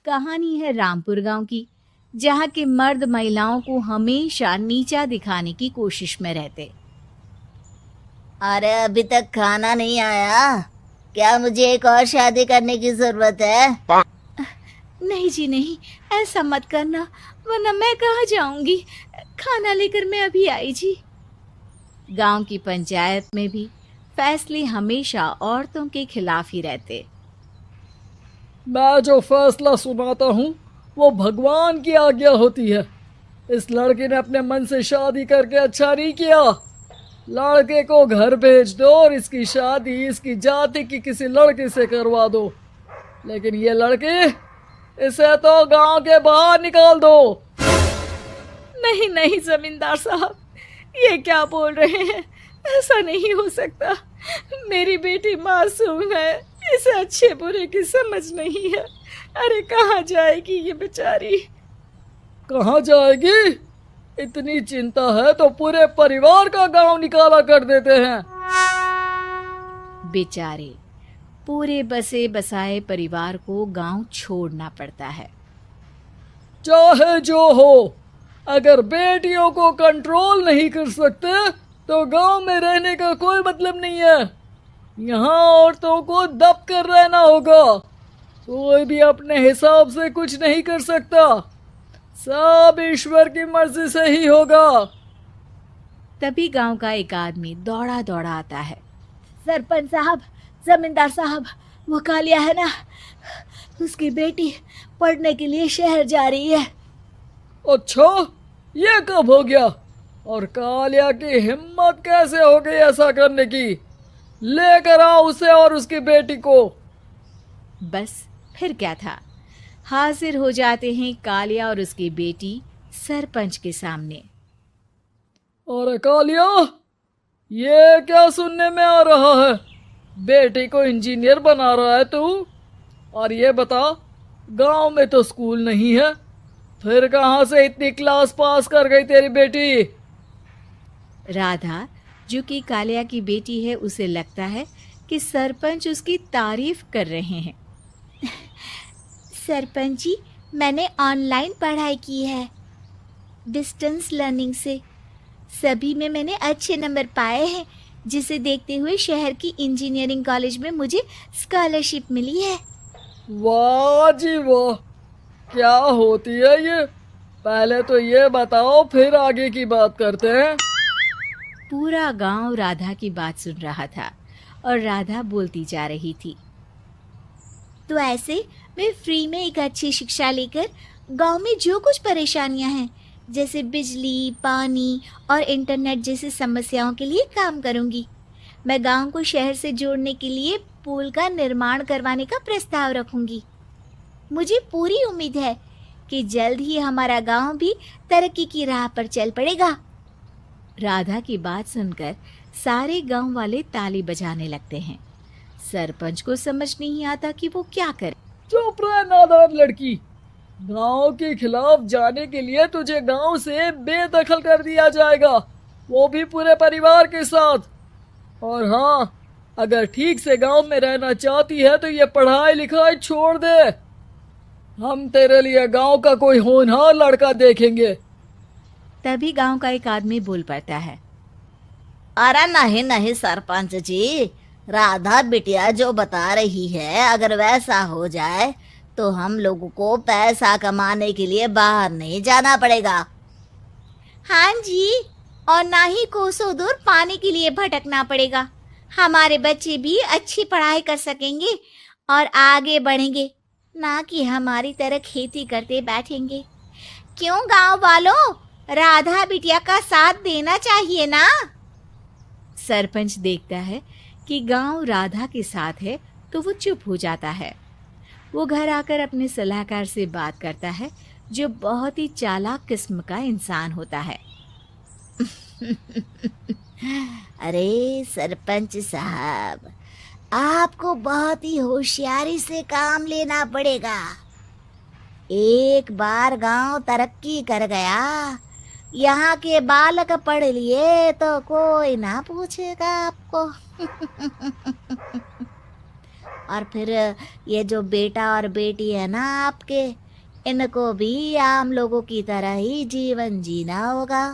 कहानी है रामपुर गांव की, जहां के मर्द महिलाओं को हमेशा नीचा दिखाने की कोशिश में रहते। अरे अभी तक खाना नहीं आया, क्या मुझे एक और शादी करने की जरूरत है? नहीं जी नहीं, ऐसा मत करना, वरना मैं कहाँ जाऊंगी। खाना लेकर मैं अभी आई जी। गांव की पंचायत में भी फैसले हमेशा औरतों के खिलाफ ही रहते। मैं जो फैसला सुनाता हूँ वो भगवान की आज्ञा होती है। इस लड़के ने अपने मन से शादी करके अच्छा नहीं किया। लड़के को घर भेज दो और इसकी शादी इसकी जाति की किसी लड़के से करवा दो। लेकिन ये लड़की, इसे तो गांव के बाहर निकाल दो। नहीं नहीं जमींदार साहब, ये क्या बोल रहे हैं? ऐसा नहीं हो सकता। मेरी बेटी मासूम है, इसे अच्छे बुरे की समझ नहीं है। अरे कहाँ जाएगी ये बेचारी? कहाँ जाएगी? इतनी चिंता है तो पूरे परिवार का गांव निकाला कर देते हैं। बेचारे पूरे बसे बसाए परिवार को गांव छोड़ना पड़ता है। चाहे जो हो, अगर बेटियों को कंट्रोल नहीं कर सकते तो गांव में रहने का कोई मतलब नहीं है। यहाँ औरतों को दब कर रहना होगा। कोई भी अपने हिसाब से कुछ नहीं कर सकता, सब ईश्वर की मर्जी से ही होगा। तभी गांव का एक आदमी दौड़ा दौड़ा आता है। सरपंच साहब, जमींदार साहब, वो कालिया है ना, उसकी बेटी पढ़ने के लिए शहर जा रही है। अच्छा, ये कब हो गया? और कालिया की हिम्मत कैसे हो गई ऐसा करने की? लेकर आओ उसे और उसकी बेटी को। बस फिर क्या था, हाजिर हो जाते हैं कालिया और उसकी बेटी सरपंच के सामने। अरे कालिया, ये क्या सुनने में आ रहा है? बेटी को इंजीनियर बना रहा है तू? और ये बता, गांव में तो स्कूल नहीं है, फिर कहाँ से इतनी क्लास पास कर गई तेरी बेटी? राधा, जो कि कालिया की बेटी है, उसे लगता है कि सरपंच उसकी तारीफ कर रहे हैं। सरपंच जी, मैंने ऑनलाइन पढ़ाई की है, डिस्टेंस लर्निंग से। सभी में मैंने अच्छे नंबर पाए हैं, जिसे देखते हुए शहर की इंजीनियरिंग कॉलेज में मुझे स्कॉलरशिप मिली है। वाह जी वाह, क्या होती है ये? पहले तो ये बताओ, फिर आगे की बात करते हैं। पूरा गांव राधा की बात सुन रहा था और राधा बोलती जा रही थी। तो ऐसे मैं फ्री में एक अच्छी शिक्षा लेकर गांव में जो कुछ परेशानियां हैं, जैसे बिजली, पानी और इंटरनेट जैसी समस्याओं के लिए काम करूंगी। मैं गांव को शहर से जोड़ने के लिए पुल का निर्माण करवाने का प्रस्ताव रखूंगी। मुझे पूरी उम्मीद है कि जल्द ही हमारा गांव भी तरक्की की राह पर चल पड़ेगा। राधा की बात सुनकर सारे गांव वाले ताली बजाने लगते हैं। सरपंच को समझ नहीं आता कि वो क्या करे। चुप रह नादान लड़की, गांव के खिलाफ जाने के लिए तुझे गांव से बेदखल कर दिया जाएगा, वो भी पूरे परिवार के साथ। और हाँ, अगर ठीक से गांव में रहना चाहती है तो ये पढ़ाई लिखाई छोड़ दे। हम तेरे लिए गांव का कोई होनहार लड़का देखेंगे। तभी गांव का एक आदमी बोल पड़ता है। अरे नहीं नहीं सरपंच जी, राधा बिटिया जो बता रही है, अगर वैसा हो जाए तो हम लोगों को पैसा कमाने के लिए बाहर नहीं जाना पड़ेगा। हाँ जी, और ना ही कोसों दूर पानी के लिए भटकना पड़ेगा। हमारे बच्चे भी अच्छी पढ़ाई कर सकेंगे और आगे बढ़ेंगे, ना कि हमारी तरह खेती करते बैठेंगे। क्यों गांव वालों, राधा बिटिया का साथ देना चाहिए ना। सरपंच देखता है कि गांव राधा के साथ है तो वो चुप हो जाता है। वो घर आकर अपने सलाहकार से बात करता है, जो बहुत ही चालाक किस्म का इंसान होता है। अरे सरपंच साहब, आपको बहुत ही होशियारी से काम लेना पड़ेगा। एक बार गांव तरक्की कर गया, यहाँ के बालक पढ़ लिए तो कोई ना पूछेगा आपको। और फिर ये जो बेटा और बेटी है ना आपके, इनको भी आम लोगों की तरह ही जीवन जीना होगा।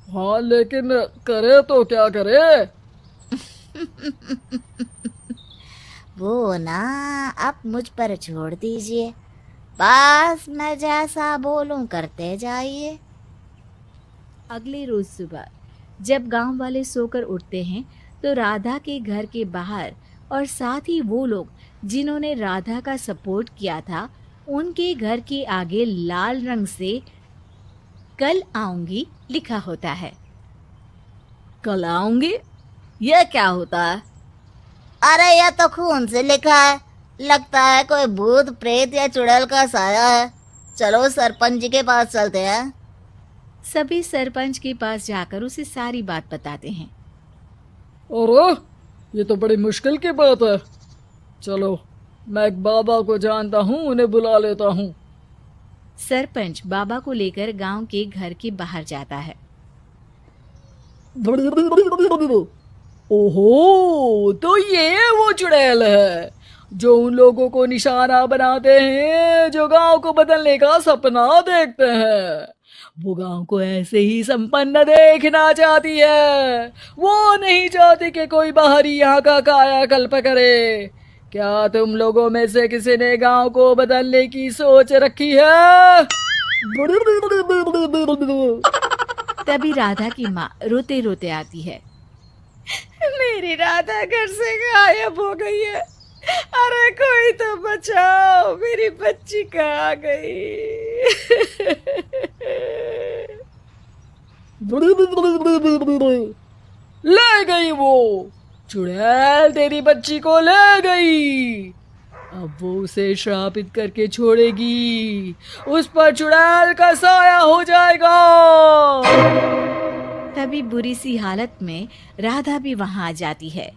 हाँ, लेकिन करे तो क्या करे? वो ना आप मुझ पर छोड़ दीजिए, बस मैं जैसा बोलूं करते जाइए। अगले रोज सुबह जब गांव वाले सोकर उठते हैं तो राधा के घर के बाहर और साथ ही वो लोग जिन्होंने राधा का सपोर्ट किया था उनके घर के आगे लाल रंग से कल आऊंगी लिखा होता है। कल आऊंगी, यह क्या होता है? अरे यह तो खून से लिखा है, लगता है कोई भूत प्रेत या चुड़ैल का साया है। चलो सरपंच जी के पास चलते हैं। सभी सरपंच के पास जाकर उसे सारी बात बताते हैं। और ये तो बड़ी मुश्किल की बात है। चलो, मैं एक बाबा को जानता हूँ, उन्हें बुला लेता हूँ। सरपंच बाबा को लेकर गांव के घर के बाहर जाता है। ओहो, तो ये वो चुड़ैल है जो उन लोगों को निशाना बनाते हैं जो गांव को बदलने का सपना देखते हैं। वो गांव को ऐसे ही संपन्न देखना चाहती है। वो नहीं चाहती कि कोई बाहरी यहाँ का कायाकल्प करे। क्या तुम लोगों में से किसी ने गांव को बदलने की सोच रखी है? तभी राधा की माँ रोते रोते आती है। मेरी राधा घर से गायब हो गई है। अरे कोई तो बचाओ, मेरी बच्ची कहाँ गई? ले गई वो चुड़ैल, तेरी बच्ची को ले गई। अब वो उसे श्रापित करके छोड़ेगी, उस पर चुड़ैल का साया हो जाएगा। तभी बुरी सी हालत में राधा भी वहां आ जाती है।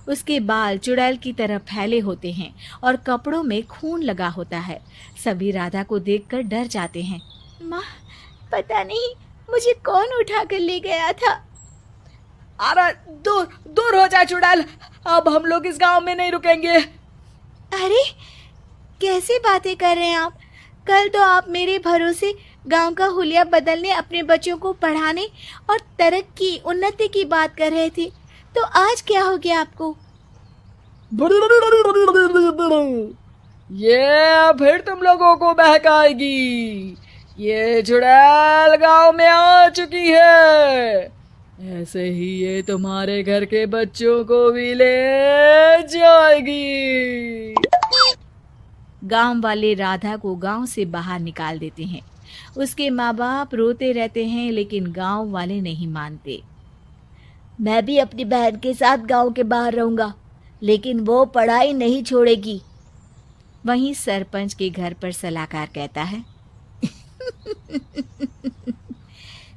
उसके बाल चुड़ैल की तरह फैले होते हैं और कपड़ों में खून लगा होता है। सभी राधा को देखकर डर जाते हैं। माँ, पता नहीं मुझे कौन उठा कर ले गया था। अरे दूर दूर हो जा चुड़ैल, अब हम लोग इस गांव में नहीं रुकेंगे। अरे कैसी बातें कर रहे हैं आप? कल तो आप मेरे भरोसे गांव का हुलिया बदलने, अपने बच्चों को पढ़ाने और तरक्की उन्नति की बात कर रहे थे, तो आज क्या हो गया आपको? ये फिर तुम लोगों को बहकाएगी। ये चुड़ैल गांव में आ चुकी है, ऐसे ही ये तुम्हारे घर के बच्चों को भी ले जाएगी। गांव वाले राधा को गांव से बाहर निकाल देते हैं। उसके माँ बाप रोते रहते हैं लेकिन गांव वाले नहीं मानते। मैं भी अपनी बहन के साथ गांव के बाहर रहूंगा, लेकिन वो पढ़ाई नहीं छोड़ेगी। वहीं सरपंच के घर पर सलाहकार कहता है।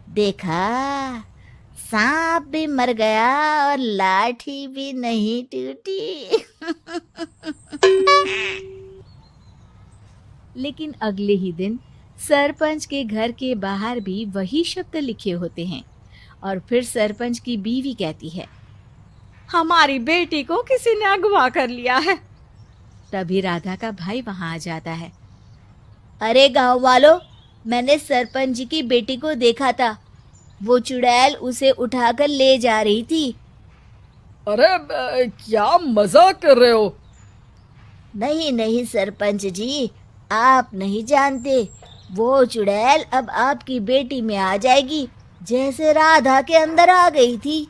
देखा, सांप भी मर गया और लाठी भी नहीं टूटी। लेकिन अगले ही दिन सरपंच के घर के बाहर भी वही शब्द लिखे होते हैं और फिर सरपंच की बीवी कहती है, हमारी बेटी को किसी ने अगवा कर लिया है। तभी राधा का भाई वहां आ जाता है। अरे गांव वालों, मैंने सरपंच जी की बेटी को देखा था, वो चुड़ैल उसे उठाकर ले जा रही थी। अरे क्या मजाक कर रहे हो? नहीं नहीं सरपंच जी, आप नहीं जानते, वो चुड़ैल अब आपकी बेटी में आ जाएगी, जैसे राधा के अंदर आ गई थी।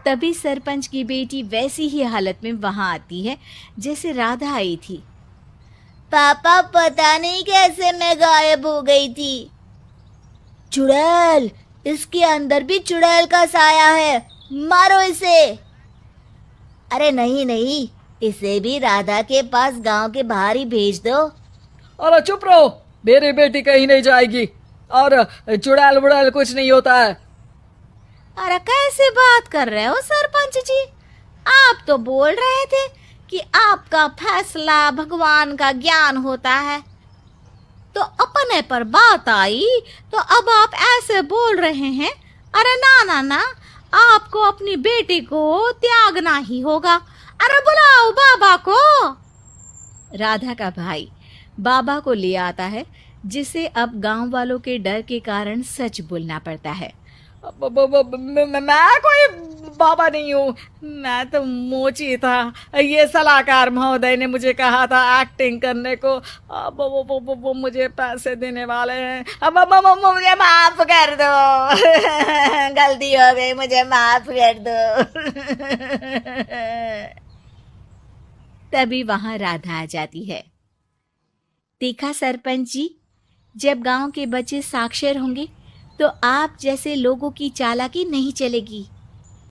तभी सरपंच की बेटी वैसी ही हालत में वहां आती है जैसे राधा आई थी। पापा, पता नहीं कैसे मैं गायब हो गई थी। चुड़ैल, इसके अंदर भी चुड़ैल का साया है, मारो इसे। अरे नहीं नहीं, इसे भी राधा के पास गांव के बाहर ही भेज दो। अरे चुप रहो, मेरी बेटी कहीं नहीं जाएगी और चुड़ैल बुड़ैल कुछ नहीं होता है। अरे कैसे बात कर रहे हो सरपंच जी? आप तो बोल रहे थे कि आपका फैसला भगवान का ज्ञान होता है, तो अपने पर बात आई तो अब आप ऐसे बोल रहे हैं। अरे ना ना ना, आपको अपनी बेटी को त्यागना ही होगा। अरे बुलाओ बाबा को। राधा का भाई बाबा को ले आता है, जिसे अब गांव वालों के डर के कारण सच बोलना पड़ता है। मैं कोई बाबा नहीं हूँ, मैं तो मोची था। ये सलाहकार महोदय ने मुझे कहा था एक्टिंग करने को। अब वो मुझे पैसे देने वाले हैं। अब मुझे माफ कर दो। गलती हो गई, मुझे माफ कर दो। तभी वहां राधा आ जाती है। देखा सरपंच जी, जब गांव के बच्चे साक्षर होंगे तो आप जैसे लोगों की चालाकी नहीं चलेगी।